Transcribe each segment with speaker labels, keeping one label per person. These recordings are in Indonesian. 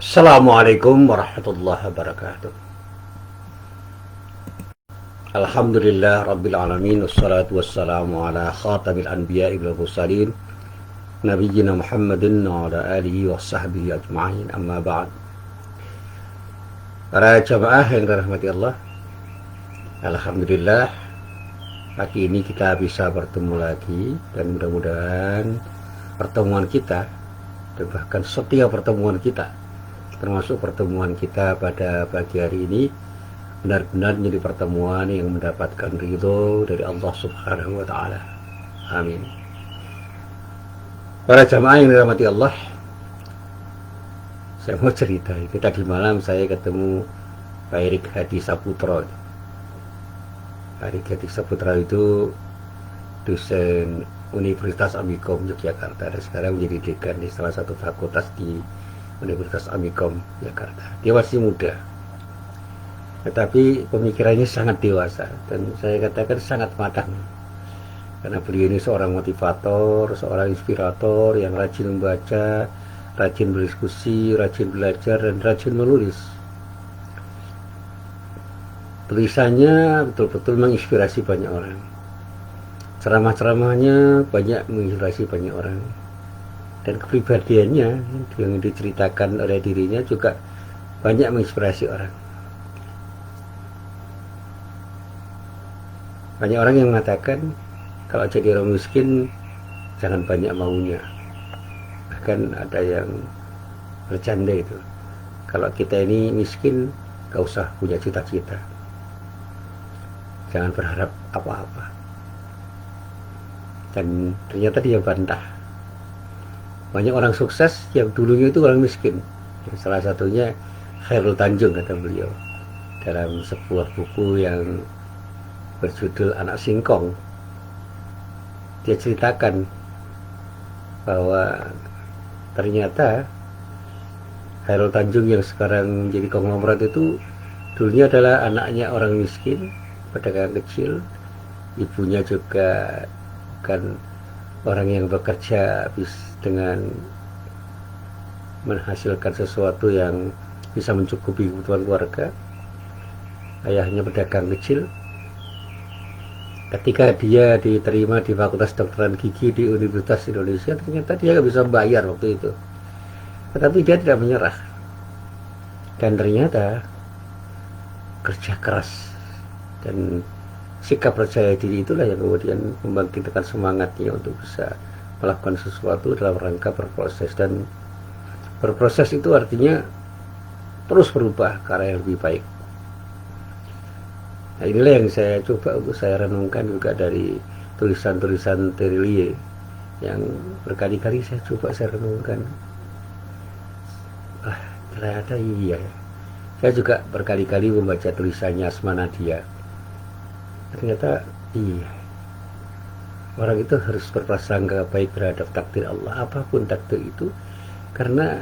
Speaker 1: Assalamualaikum warahmatullahi wabarakatuh. Alhamdulillah rabbil alamin, wassalatu wassalamu ala khatamil anbiya'i wal mursalin nabiyyina Muhammadin wa ala alihi wa sahbihi ajma'in, amma ba'd. Para jamaah yang dirahmati Allah, alhamdulillah pagi ini kita bisa bertemu lagi, dan mudah-mudahan pertemuan kita dan bahkan setiap pertemuan kita, termasuk pertemuan kita pada pagi hari ini, benar-benar menjadi pertemuan yang mendapatkan ridho dari Allah Subhanahu wa Ta'ala. Amin. Para jamaah yang dirahmati Allah, saya mau cerita. Tadi malam saya ketemu Pak Erik Hadi Saputra. Pak Erik Hadi Saputra itu dosen Universitas Amikom Yogyakarta, dan sekarang menjadi dekan di salah satu fakultas di Universitas Amikom Jakarta. Dia masih muda, tetapi pemikirannya sangat dewasa, dan saya katakan sangat matang, karena beliau ini seorang motivator, seorang inspirator yang rajin membaca, rajin berdiskusi, rajin belajar, dan rajin menulis. Tulisannya betul-betul menginspirasi banyak orang. Ceramah-ceramahnya banyak menginspirasi banyak orang. Dan kepribadiannya yang diceritakan oleh dirinya juga banyak menginspirasi orang. Banyak orang yang mengatakan kalau jadi orang miskin jangan banyak maunya. Bahkan ada yang bercanda itu, kalau kita ini miskin gak usah punya cita-cita, jangan berharap apa-apa. Dan ternyata dia bantah. Banyak orang sukses yang dulunya itu orang miskin. Salah satunya Khairul Tanjung, kata beliau dalam sebuah buku yang berjudul Anak Singkong. Dia ceritakan bahwa ternyata Khairul Tanjung yang sekarang menjadi konglomerat itu dulunya adalah anaknya orang miskin, pedagang kecil. Ibunya juga kan orang yang bekerja dengan menghasilkan sesuatu yang bisa mencukupi kebutuhan keluarga. Ayahnya pedagang kecil. Ketika dia diterima di Fakultas Kedokteran Gigi di Universitas Indonesia, ternyata dia nggak bisa bayar waktu itu. Tetapi dia tidak menyerah. Dan ternyata kerja keras dan sikap percaya diri itulah yang kemudian membangkitkan semangatnya untuk bisa melakukan sesuatu dalam rangka berproses. Dan berproses itu artinya terus berubah ke arah yang lebih baik. Nah, inilah yang saya coba untuk saya renungkan juga dari tulisan-tulisan Terelie yang berkali-kali saya coba saya renungkan. Ternyata iya. Saya juga berkali-kali membaca tulisannya Asma Nadia. Ternyata iya, orang itu harus berprasangka baik terhadap takdir Allah, apapun takdir itu, karena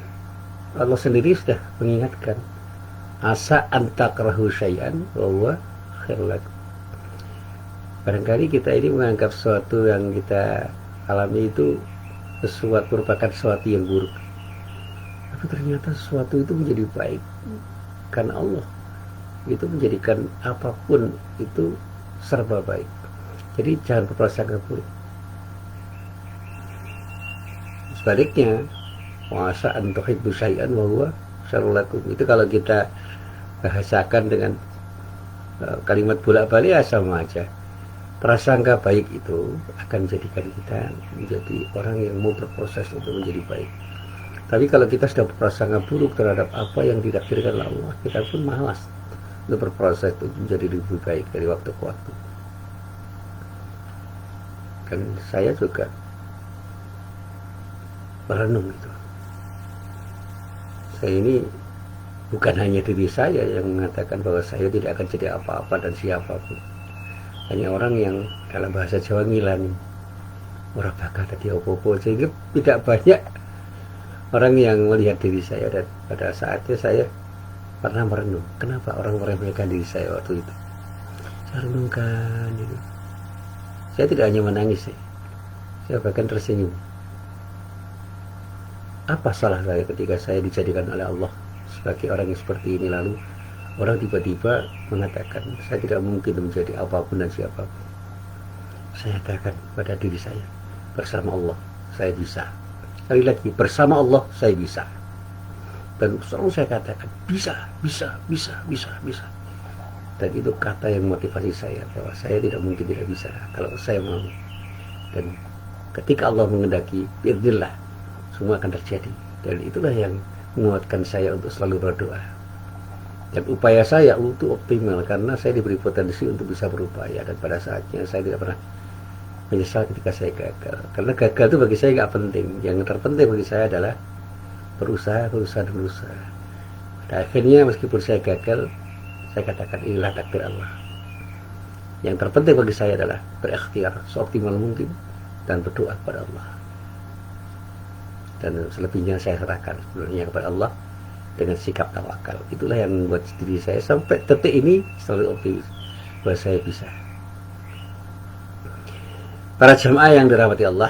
Speaker 1: Allah sendiri sudah mengingatkan, asa antakrahu syai'an wa huwa khairul lakum. Barangkali kita ini menganggap sesuatu yang kita alami itu merupakan sesuatu yang buruk, tapi ternyata sesuatu itu menjadi baik karena Allah itu menjadikan apapun itu serba baik. Jadi jangan berprasangka buruk. Sebaliknya, wasa an tuhibbu syai'an wa huwa syarrul lakum. Itu kalau kita bahasakan dengan kalimat bolak-balik ya sama aja. Prasangka baik itu akan menjadikan kita menjadi orang yang mau berproses untuk menjadi baik. Tapi kalau kita sudah berprasangka buruk terhadap apa yang ditakdirkan Allah, kita pun malas untuk berproses untuk menjadi lebih baik dari waktu ke waktu. Dan saya juga merenung itu. Saya ini bukan hanya diri saya yang mengatakan bahwa saya tidak akan jadi apa-apa dan siapapun. Hanya orang yang dalam bahasa Jawa ngilani, ora bakal dadi opo-opo, sehingga tidak banyak orang yang melihat diri saya. Dan pada saatnya saya pernah merenung, kenapa orang meremehkan diri saya waktu itu. Saya renungkan itu. Saya tidak hanya menangis, saya bahkan tersenyum. Apa salah saya ketika saya dijadikan oleh Allah sebagai orang yang seperti ini, lalu orang tiba-tiba mengatakan saya tidak mungkin menjadi apapun dan siapapun. Saya katakan pada diri saya, bersama Allah saya bisa. Sekali lagi, bersama Allah saya bisa. Dan selalu saya katakan bisa. Dan itu kata yang motivasi saya, bahwa saya tidak mungkin tidak bisa kalau saya mau. Dan ketika Allah mengendaki, biarlah semua akan terjadi. Dan itulah yang menguatkan saya untuk selalu berdoa. Dan upaya saya untuk optimal, karena saya diberi potensi untuk bisa berupaya. Dan pada saatnya saya tidak pernah menyesal ketika saya gagal. Karena gagal itu bagi saya nggak penting. Yang terpenting bagi saya adalah berusaha. Dan akhirnya meskipun saya gagal, saya katakan inilah takdir Allah. Yang terpenting bagi saya adalah berikhtiar seoptimal mungkin dan berdoa kepada Allah. Dan selebihnya saya serahkan sebenarnya kepada Allah dengan sikap tawakal. Itulah yang membuat diri saya sampai detik ini selalu optimis bahwa saya bisa. Para jemaah yang dirahmati Allah,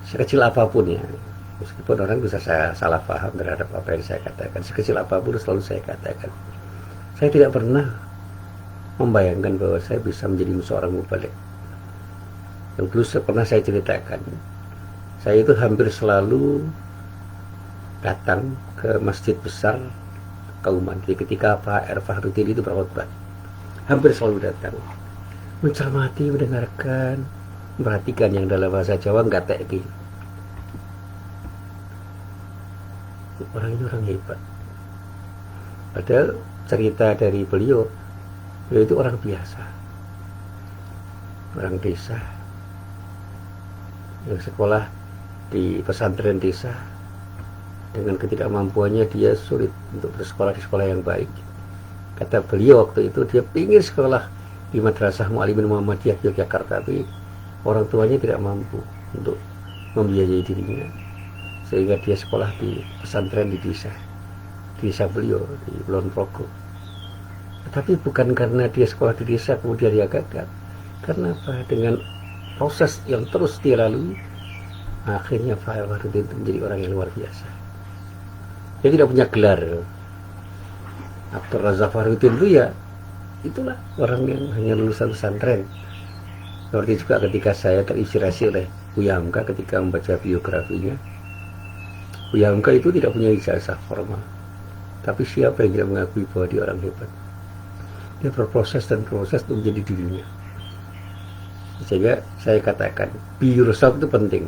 Speaker 1: sekecil apapun ya, meskipun orang bisa saya salah paham terhadap apa yang saya katakan, sekecil apapun selalu saya katakan, saya tidak pernah membayangkan bahwa saya bisa menjadi seorang mubalik. Yang dulu pernah saya ceritakan, saya itu hampir selalu datang ke masjid besar Kauman. Jadi ketika Pak R. Fahrudin itu berkhutbah, hampir selalu datang, mencermati, mendengarkan, memperhatikan yang dalam bahasa Jawa nggak teki. Orang ini orang hebat. Padahal cerita dari beliau itu orang biasa, orang desa yang sekolah di pesantren desa. Dengan ketidakmampuannya dia sulit untuk bersekolah di sekolah yang baik. Kata beliau waktu itu dia ingin sekolah di Madrasah Mu'allimin Muhammadiyah Yogyakarta, tapi orang tuanya tidak mampu untuk membiayai dirinya, sehingga dia sekolah di pesantren di desa beliau di Kulon Progo. Tapi bukan karena dia sekolah di desa kemudian dia gagal. Karena apa? Dengan proses yang terus dia lalui, akhirnya Pak Fahrudin menjadi orang yang luar biasa. Dia tidak punya gelar. Abdul Razak Fahrudin itu ya itulah orang yang hanya lulusan pesantren. Seperti juga ketika saya terinspirasi oleh Buya Hamka ketika membaca biografinya. Buya Hamka itu tidak punya ijazah formal, tapi siapa yang tidak mengakui bahwa dia orang hebat. Dia berproses untuk menjadi dirinya. Sehingga saya katakan be yourself itu penting,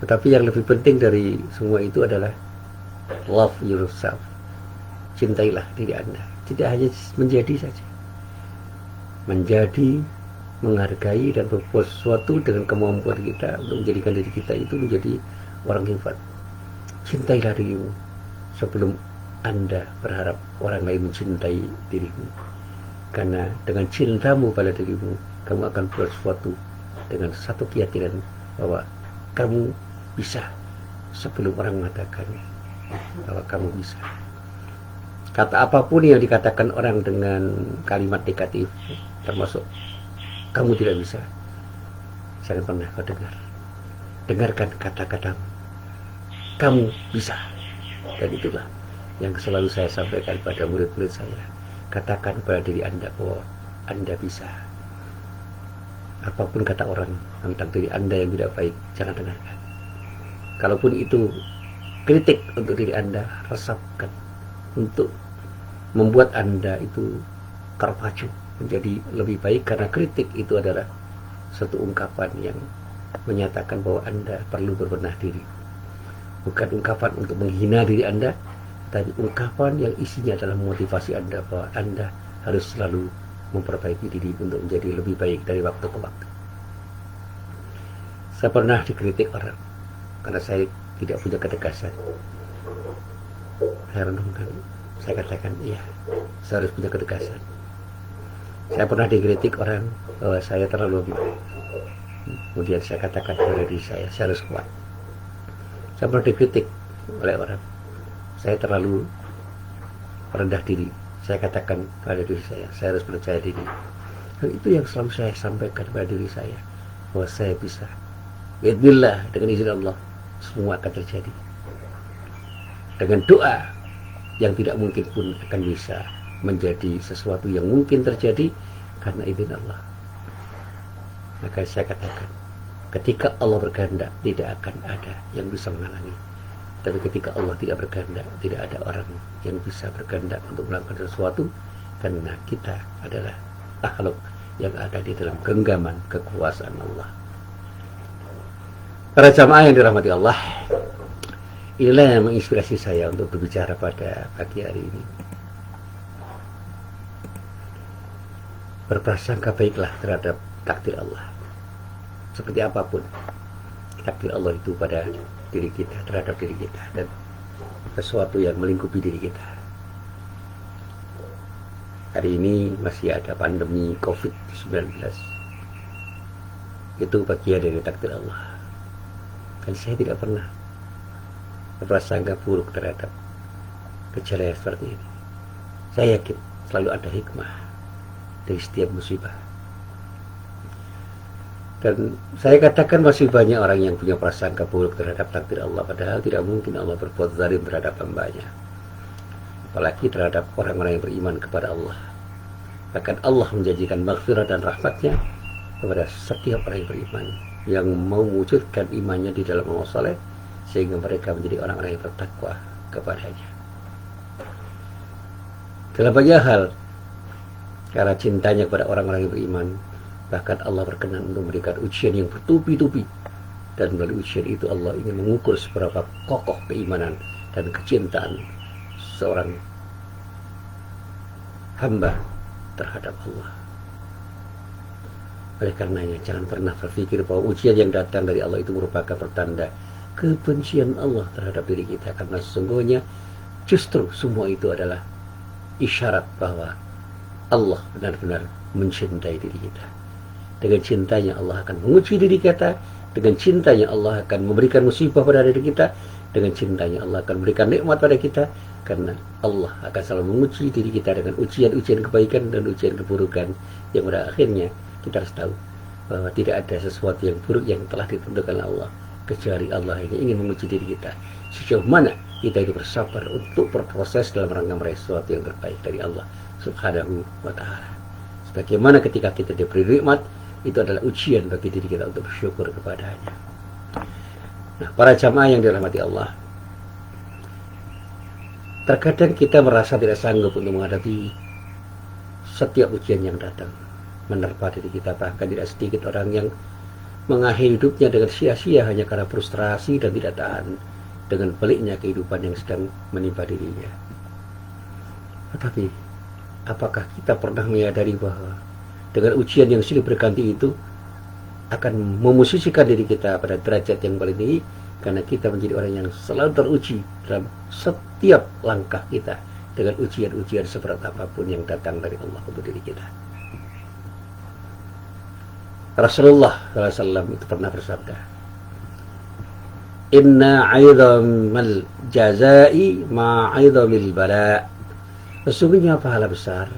Speaker 1: tetapi yang lebih penting dari semua itu adalah love yourself. Cintailah diri Anda. Tidak hanya menjadi saja, menjadi, menghargai dan berbuat sesuatu dengan kemampuan kita untuk menjadikan diri kita itu menjadi orang hebat. Cintailah dirimu sebelum Anda berharap orang lain mencintai dirimu. Karena dengan cintamu pada dirimu, kamu akan buat sesuatu dengan satu keyakinan bahwa kamu bisa sebelum orang mengatakan bahwa kamu bisa. Kata apapun yang dikatakan orang dengan kalimat negatif, termasuk kamu tidak bisa, jangan pernah kau dengar. Dengarkan kata-katamu, kamu bisa. Dan itulah yang selalu saya sampaikan pada murid-murid saya. Katakan pada diri Anda bahwa Anda bisa. Apapun kata orang tentang diri Anda yang tidak baik, jangan dengarkan. Kalaupun itu kritik untuk diri Anda, resapkan untuk membuat Anda itu terpacu menjadi lebih baik, karena kritik itu adalah satu ungkapan yang menyatakan bahwa Anda perlu berbenah diri. Bukan ungkapan untuk menghina diri Anda, tapi ungkapan yang isinya adalah memotivasi Anda bahwa Anda harus selalu memperbaiki diri untuk menjadi lebih baik dari waktu ke waktu. Saya pernah dikritik orang karena saya tidak punya ketegasan. Saya renungkan, saya katakan iya, saya harus punya ketegasan. Saya pernah dikritik orang bahwa saya terlalu lemah. Kemudian saya katakan pada diri saya harus kuat. Saya pernah dikritik oleh orang, saya terlalu rendah diri. Saya katakan pada diri saya harus percaya diri. Dan itu yang selalu saya sampaikan pada diri saya, bahwa saya bisa. Bismillah, dengan izin Allah, semua akan terjadi. Dengan doa yang tidak mungkin pun akan bisa menjadi sesuatu yang mungkin terjadi karena izin Allah. Maka saya katakan, ketika Allah berkehendak tidak akan ada yang bisa menghalangi. Tapi ketika Allah tidak berkehendak, tidak ada orang yang bisa berkehendak untuk melakukan sesuatu, karena kita adalah makhluk yang ada di dalam genggaman kekuasaan Allah. Para jamaah yang dirahmati Allah, inilah yang menginspirasi saya untuk berbicara pada pagi hari ini. Berprasangka baiklah terhadap takdir Allah. Seperti apapun takdir Allah itu pada diri kita, terhadap diri kita, dan sesuatu yang melingkupi diri kita. Hari ini masih ada pandemi COVID-19. Itu bagian dari takdir Allah. Dan saya tidak pernah berprasangka buruk terhadap kejadian seperti ini. Saya yakin selalu ada hikmah dari setiap musibah. Dan saya katakan masih banyak orang yang punya prasangka buruk terhadap takdir Allah, padahal tidak mungkin Allah berbuat zalim terhadap hambanya, apalagi terhadap orang-orang yang beriman kepada Allah. Bahkan Allah menjanjikan maghfirah dan rahmatnya kepada setiap orang yang beriman, yang mau mewujudkan imannya di dalam amal saleh, sehingga mereka menjadi orang-orang yang bertakwa kepadanya. Dalam banyak hal, karena cintanya kepada orang-orang yang beriman, bahkan Allah berkenan untuk memberikan ujian yang bertubi-tubi. Dan melalui ujian itu Allah ingin mengukur seberapa kokoh keimanan dan kecintaan seorang hamba terhadap Allah. Oleh karenanya jangan pernah berpikir bahwa ujian yang datang dari Allah itu merupakan pertanda kebencian Allah terhadap diri kita, karena sesungguhnya justru semua itu adalah isyarat bahwa Allah benar-benar mencintai diri kita. Dengan cintanya Allah akan menguji diri kita, dengan cintanya Allah akan memberikan musibah pada diri kita, dengan cintanya Allah akan memberikan nikmat pada kita, karena Allah akan selalu menguji diri kita dengan ujian-ujian kebaikan dan ujian keburukan, yang pada akhirnya kita harus tahu bahwa tidak ada sesuatu yang buruk yang telah ditentukan Allah, kecuali Allah yang ingin menguji diri kita sejauh mana kita itu bersabar untuk berproses dalam rangka meraih sesuatu yang terbaik dari Allah Subhanahu wa ta'ala. Sebagaimana ketika kita diberi nikmat, itu adalah ujian bagi diri kita untuk bersyukur kepadanya. Nah, para jamaah yang dirahmati Allah, terkadang kita merasa tidak sanggup untuk menghadapi setiap ujian yang datang menerpa diri kita. Bahkan tidak sedikit orang yang mengakhiri hidupnya dengan sia-sia hanya karena frustrasi dan tidak tahan dengan peliknya kehidupan yang sedang menimpa dirinya. Tetapi apakah kita pernah menyadari bahwa dengan ujian yang silih berganti itu akan memosisikan diri kita pada derajat yang paling tinggi, karena kita menjadi orang yang selalu teruji dalam setiap langkah kita dengan ujian-ujian seberat apapun yang datang dari Allah untuk diri kita. Rasulullah SAW itu pernah bersabda, "Inna 'idhamal jazai ma 'idhamil bala." Sesungguhnya pahala besar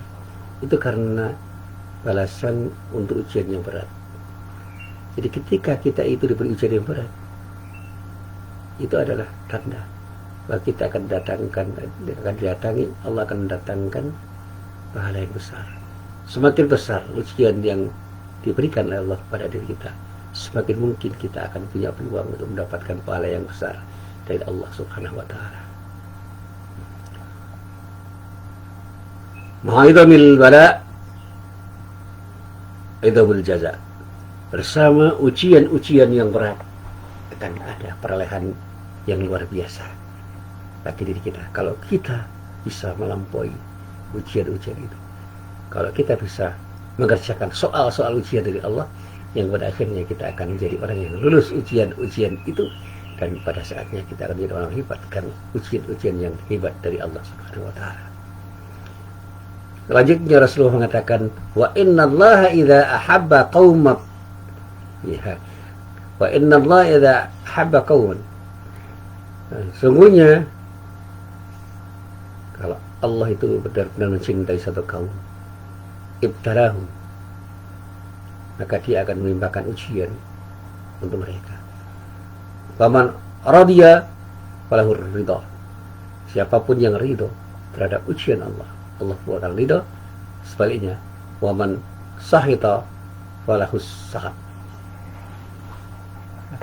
Speaker 1: itu karena balasan untuk ujian yang berat. Jadi ketika kita itu diberi ujian yang berat, itu adalah tanda bahwa kita akan didatangi, Allah akan mendatangkan pahala yang besar. Semakin besar ujian yang diberikan oleh Allah pada diri kita, semakin mungkin kita akan punya peluang untuk mendapatkan pahala yang besar dari Allah Subhanahu wa ta'ala. Ma'idhamil bala idhamul jaza. Bersama ujian-ujian yang berat akan ada perolehan yang luar biasa bagi diri kita, kalau kita bisa melampaui ujian-ujian itu, kalau kita bisa mengerjakan soal-soal ujian dari Allah, yang pada akhirnya kita akan menjadi orang yang lulus ujian-ujian itu, dan pada saatnya kita akan menjadi orang hebat karena ujian-ujian yang hebat dari Allah Subhanahu wa ta'ala. Selanjutnya Rasulullah mengatakan, wa innallaha idza ahabba qauman, ya, wa innallaha idza ahabba qauman, sungguhnya kalau Allah itu benar-benar mencintai satu kaum, ibtalahum, maka dia akan menimpakan ujian untuk mereka. Faman radiya falahur ridha. Siapapun yang ridho terhadap ujian Allah, Allah pun akan ridho. Sebaliknya, waman sahita falahus sahat.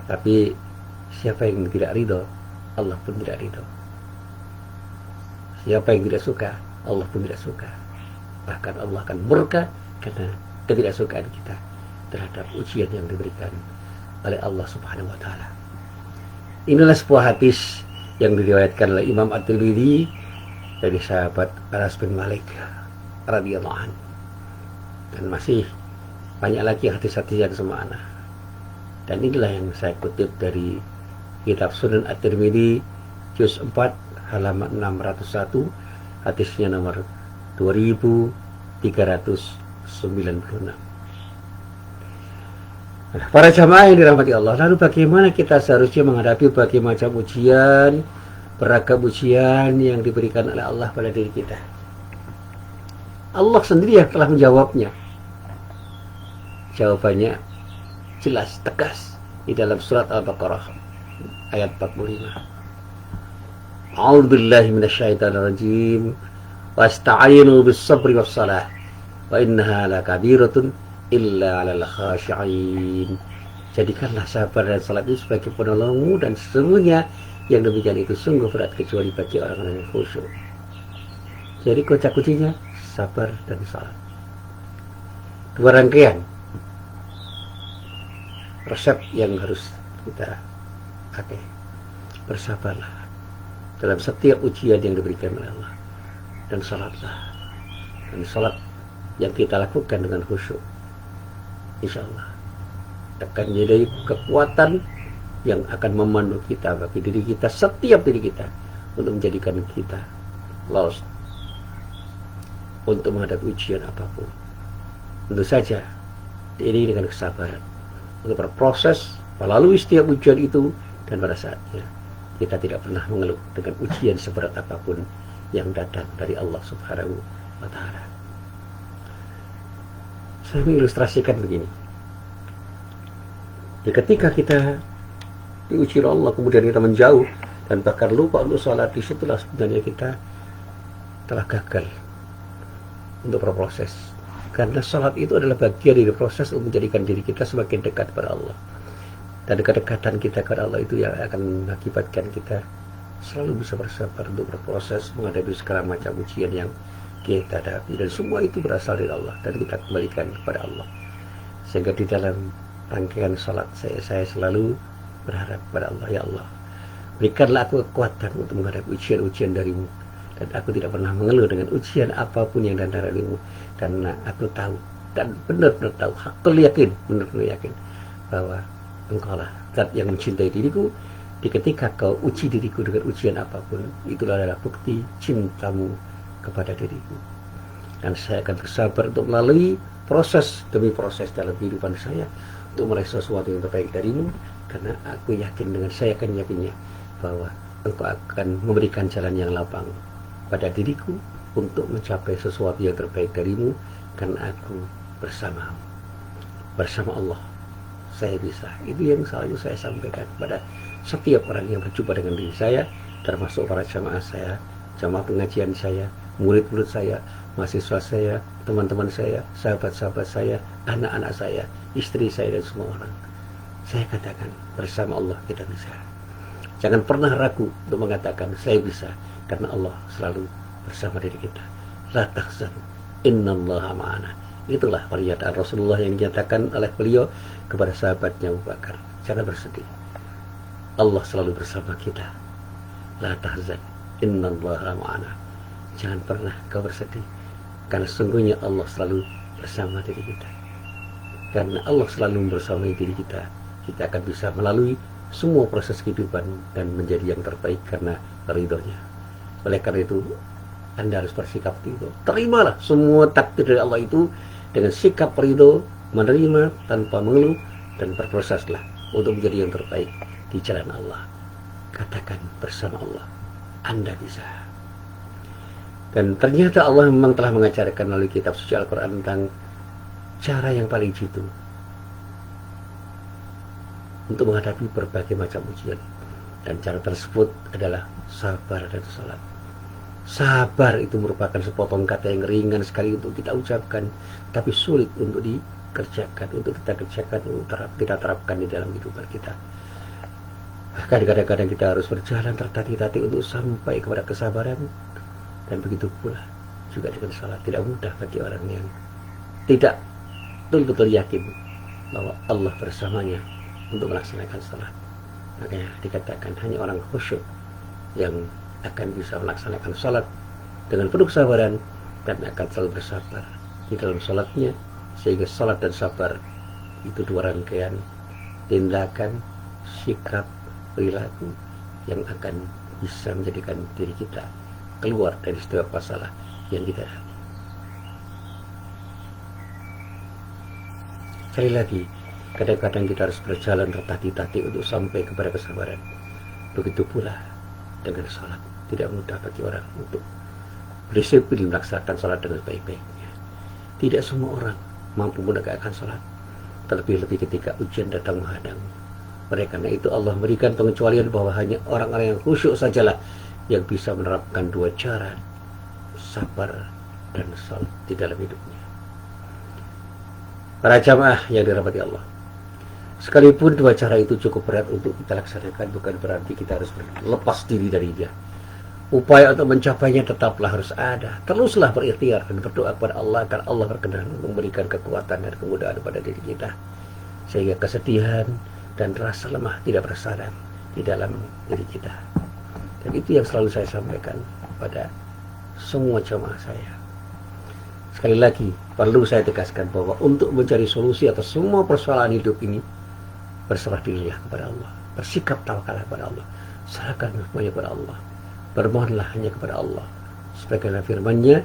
Speaker 1: Tapi siapa yang tidak ridho, Allah pun tidak ridho. Siapa yang tidak suka, Allah pun tidak suka. Bahkan Allah akan murka karena ketidaksukaan kita terhadap ujian yang diberikan oleh Allah Subhanahu wa taala. Inilah sebuah hadis yang diriwayatkan oleh Imam At-Tirmidzi dari sahabat Anas bin Malik radhiyallahu anhu. Dan masih banyak lagi hadis-hadis yang semakna. Dan inilah yang saya kutip dari kitab Sunan At-Tirmidzi juz 4 halaman 601, hadisnya nomor 2396. Nah, para jamaah yang dirahmati Allah, lalu bagaimana kita seharusnya menghadapi berbagai macam ujian, beragam ujian yang diberikan oleh Allah pada diri kita? Allah sendiri yang telah menjawabnya. Jawabannya jelas, tegas di dalam surat Al-Baqarah ayat 45. A'udzubillahi minasyaitonirrajim. Wasta'inu bis-sabri was-salah wa innaha lakabiratun illa 'alal khashi'in. Jadikanlah sabar dan salat itu sebagai penolongmu, dan sesungguhnya yang demikian itu sungguh berat kecuali bagi orang-orang yang khusyuk. Jadi kocak kuncinya sabar dan salat. Dua rangkaian resep yang harus kita pakai. Bersabarlah dalam setiap ujian yang diberikan oleh Allah, dan salatlah. Dan salat yang kita lakukan dengan khusyuk, insya Allah akan menjadi kekuatan yang akan memandu kita bagi diri kita, setiap diri kita, untuk menjadikan kita lolos untuk menghadapi ujian apapun. Tentu saja ini dengan kesabaran untuk berproses melalui setiap ujian itu, dan pada saatnya kita tidak pernah mengeluh dengan ujian seberat apapun yang datang dari Allah Subhanahu wa taala. Saya mengilustrasikan begini. Ya, ketika kita diuji oleh Allah kemudian kita menjauh dan bahkan lupa untuk sholat, disitulah sebenarnya kita telah gagal untuk berproses. Karena sholat itu adalah bagian dari proses untuk menjadikan diri kita semakin dekat kepada Allah. Dan kedekatan kita kepada Allah itu yang akan mengakibatkan kita selalu bisa bersabar untuk berproses menghadapi segala macam ujian yang kita hadapi. Dan semua itu berasal dari Allah, dan kita kembalikan kepada Allah. Sehingga di dalam rangkaian sholat saya selalu berharap kepada Allah, ya Allah, berikanlah aku kekuatan untuk menghadapi ujian-ujian darimu. Dan aku tidak pernah mengeluh dengan ujian apapun yang datang darimu, karena aku tahu dan benar-benar tahu, hakul yakin, benar-benar yakin bahwa Engkau lah zat yang mencintai diriku. Di ketika kau uji diriku dengan ujian apapun, itulah adalah bukti cintamu kepada diriku. Dan saya akan bersabar untuk melalui proses demi proses dalam kehidupan saya untuk meraih sesuatu yang terbaik darimu, karena aku yakin, dengan saya akan yakinnya bahwa Engkau akan memberikan jalan yang lapang pada diriku untuk mencapai sesuatu yang terbaik darimu, karena aku bersamamu. Bersama Allah saya bisa. Itu yang selalu saya sampaikan kepada setiap orang yang berjumpa dengan diri saya, termasuk para jamaah saya, jamaah pengajian saya, murid-murid saya, mahasiswa saya, teman-teman saya, sahabat-sahabat saya, anak-anak saya, istri saya, dan semua orang. Saya katakan, bersama Allah kita bisa. Jangan pernah ragu untuk mengatakan saya bisa, karena Allah selalu bersama diri kita. La tahzan, innallaha ma'ana. Itulah pernyataan Rasulullah yang dinyatakan oleh beliau kepada sahabatnya Abu Bakar. Jangan bersedih, Allah selalu bersama kita. La tahzan, innallaha ma'ana. Jangan pernah kau bersedih, karena sesungguhnya Allah selalu bersama diri kita. Karena Allah selalu bersama diri kita, kita akan bisa melalui semua proses kehidupan dan menjadi yang terbaik karena ridhonya. Oleh karena itu, Anda harus bersikap ridho. Terimalah semua takdir dari Allah itu dengan sikap ridho, menerima tanpa mengeluh, dan berproseslah untuk menjadi yang terbaik di jalan Allah. Katakan bersama Allah, Anda bisa. Dan ternyata Allah memang telah mengajarkan melalui kitab suci Al-Quran tentang cara yang paling jitu untuk menghadapi berbagai macam ujian. Dan cara tersebut adalah sabar dan salat. Sabar itu merupakan sepotong kata yang ringan sekali untuk kita ucapkan, tapi sulit untuk dikerjakan, untuk kita kerjakan, untuk kita terapkan di dalam kehidupan kita. Bahkan kadang-kadang kita harus berjalan tertatih-tatih untuk sampai kepada kesabaran, dan begitu pula juga dengan salat. Tidak mudah bagi orang yang tidak betul-betul yakin bahwa Allah bersamanya untuk melaksanakan salat. Makanya dikatakan hanya orang khusyuk yang akan bisa melaksanakan salat dengan penuh kesabaran dan akan selalu bersabar di dalam salatnya, sehingga salat dan sabar itu dua rangkaian tindakan, sikap, perilaku yang akan bisa menjadikan diri kita keluar dari setiap masalah yang kita hadapi. Sekali lagi, kadang-kadang kita harus berjalan tertatih-tatih untuk sampai kepada kesabaran. Begitu pula dengan salat. Tidak mudah bagi orang untuk berdisiplin melaksanakan salat dengan baik-baiknya. Tidak semua orang mampu menegakkan salat, terlebih-lebih ketika ujian datang menghadang. Oleh karena itu Allah memberikan pengecualian bahwa hanya orang-orang yang khusyuk sajalah yang bisa menerapkan dua cara, sabar dan salat di dalam hidupnya. Para jamaah yang dirahmati Allah, sekalipun dua cara itu cukup berat untuk kita laksanakan, bukan berarti kita harus lepas diri dari dia. Upaya untuk mencapainya tetaplah harus ada. Teruslah berikhtiar dan berdoa kepada Allah agar Allah berkenan untuk memberikan kekuatan dan kemudahan pada diri kita, sehingga kesedihan dan rasa lemah tidak bersarang di dalam diri kita. Dan itu yang selalu saya sampaikan pada semua jamaah saya. Sekali lagi perlu saya tegaskan bahwa untuk mencari solusi atas semua persoalan hidup ini, berserah dirilah kepada Allah, bersikap tawakallah kepada Allah, serahkan semuanya kepada Allah, bermohonlah hanya kepada Allah, sebagaimana firman-Nya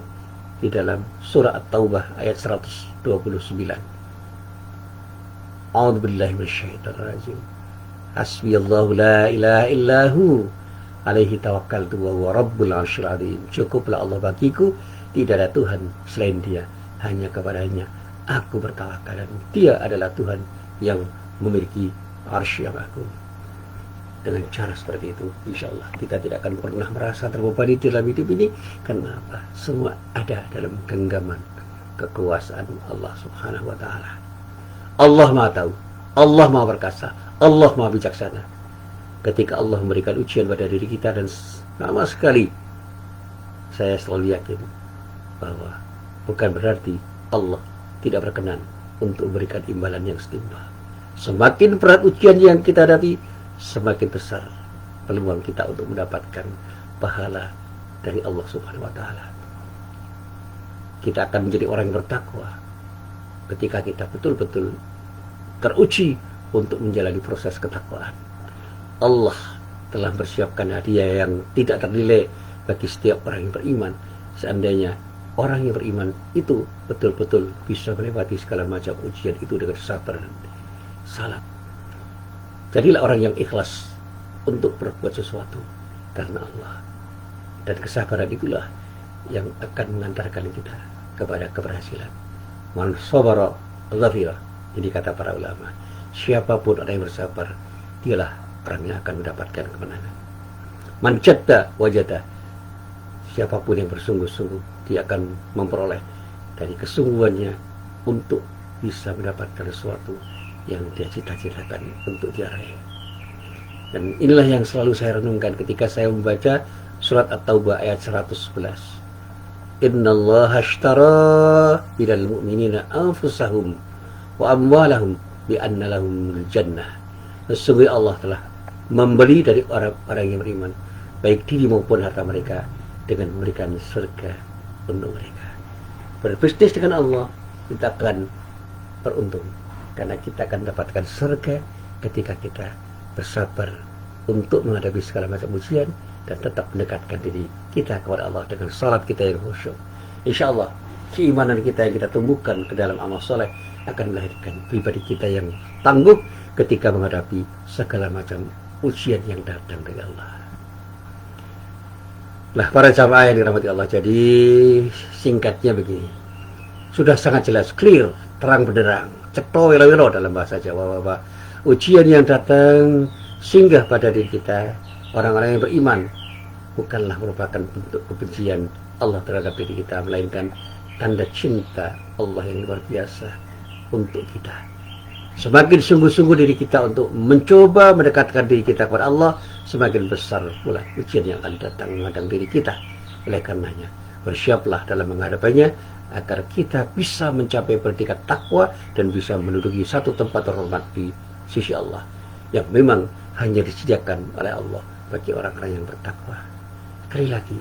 Speaker 1: di dalam surah At-Taubah ayat 129. A'udzubillahi minasyaitonir rajim. Hasbiyallahu la ilaha illahu alaihi tawakkaltu wa huwa rabbul 'arsyil 'azim. Cukuplah Allah bagiku, tidak ada Tuhan selain Dia, hanya kepadanya aku bertawakal dan Dia adalah Tuhan yang memiliki arsy yang agung. Dengan cara seperti itu, insya Allah kita tidak akan pernah merasa terbebani dalam hidup ini. Karena apa? Semua ada dalam genggaman kekuasaan Allah Subhanahu wa Ta'ala. Allah Maha Tahu, Allah Maha Perkasa, Allah Maha Bijaksana. Ketika Allah memberikan ujian pada diri kita, dan sama sekali saya selalu yakin bahwa bukan berarti Allah tidak berkenan untuk memberikan imbalan yang setimpal. Semakin berat ujian yang kita hadapi, semakin besar peluang kita untuk mendapatkan pahala dari Allah Subhanahu wa Ta'ala. Kita akan menjadi orang yang bertakwa ketika kita betul-betul teruji untuk menjalani proses ketakwaan. Allah telah mempersiapkan hadiah yang tidak ternilai bagi setiap orang yang beriman. Seandainya orang yang beriman itu betul-betul bisa melewati segala macam ujian itu dengan sabar dan salat. Jadilah orang yang ikhlas untuk berbuat sesuatu karena Allah. Dan kesabaran itulah yang akan mengantarkan kita kepada keberhasilan. Man sabara ghafira. Ini kata para ulama. Siapapun orang yang bersabar, dialah orang yang akan mendapatkan kemenangan. Man jadda wajada. Siapapun yang bersungguh-sungguh, dia akan memperoleh dari kesungguhannya untuk bisa mendapatkan sesuatu yang dia cita-citakan untuk dia raih. Dan inilah yang selalu saya renungkan ketika saya membaca surat At-Taubah ayat 111. Innallaha ashtara minal mu'minina anfusahum wa amwalahum bi anna lahumul jannah. Sesungguhnya Allah telah membeli dari orang-orang yang beriman, baik diri maupun harta mereka, dengan memberikan surga untuk mereka. Berbisnis dengan Allah, kita akan beruntung, karena kita akan mendapatkan surga ketika kita bersabar untuk menghadapi segala macam ujian dan tetap mendekatkan diri kita kepada Allah dengan salat kita yang khusyuk. Insya Allah keimanan kita yang kita tumbuhkan ke dalam amal soleh akan melahirkan pribadi kita yang tangguh ketika menghadapi segala macam ujian yang datang dari Allah. Nah, para jamaah yang dirahmati Allah, jadi singkatnya begini, sudah sangat jelas, clear, terang benderang, cetha wiro-wiro dalam bahasa Jawa, bahwa ujian yang datang singgah pada diri kita, orang-orang yang beriman, bukanlah merupakan bentuk kebencian Allah terhadap diri kita, melainkan tanda cinta Allah yang luar biasa untuk kita. Semakin sungguh-sungguh diri kita untuk mencoba mendekatkan diri kita kepada Allah, semakin besar pula ujian yang akan datang menghadang diri kita. Oleh karenanya, bersiaplah dalam menghadapinya agar kita bisa mencapai predikat takwa dan bisa menduduki satu tempat terhormat di sisi Allah yang memang hanya disediakan oleh Allah bagi orang-orang yang bertakwa. Sekali lagi,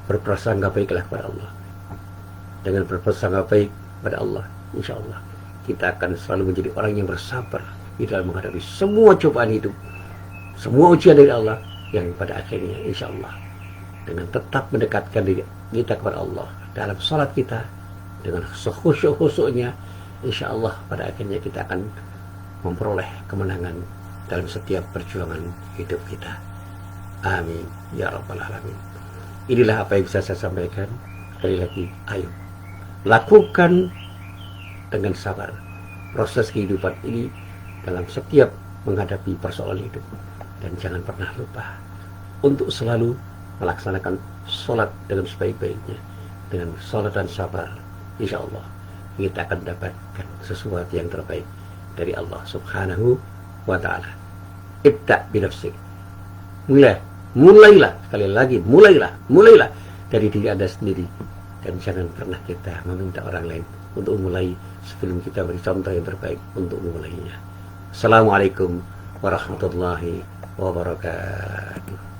Speaker 1: berprasangka baiklah kepada Allah. Dengan berprasangka baik kepada Allah, insya Allah kita akan selalu menjadi orang yang bersabar di dalam menghadapi semua cobaan hidup, semua ujian dari Allah, yang pada akhirnya insya Allah dengan tetap mendekatkan diri kita kepada Allah dalam salat kita dengan sekhusyuk-khusyuknya, insya Allah pada akhirnya kita akan memperoleh kemenangan dalam setiap perjuangan hidup kita. Amin ya rabbal alamin. Inilah apa yang bisa saya sampaikan. Sekali lagi, ayo lakukan dengan sabar proses kehidupan ini dalam setiap menghadapi persoalan hidup, dan jangan pernah lupa untuk selalu melaksanakan sholat dengan sebaik-baiknya. Dengan sholat dan sabar, insya Allah kita akan mendapatkan sesuatu yang terbaik dari Allah subhanahu wa ta'ala. Ibda' binafsik, mulailah sekali lagi, mulailah dari diri Anda sendiri, dan jangan pernah kita meminta orang lain untuk memulai sebelum kita beri contoh yang terbaik untuk memulainya. Assalamualaikum warahmatullahi wabarakatuh.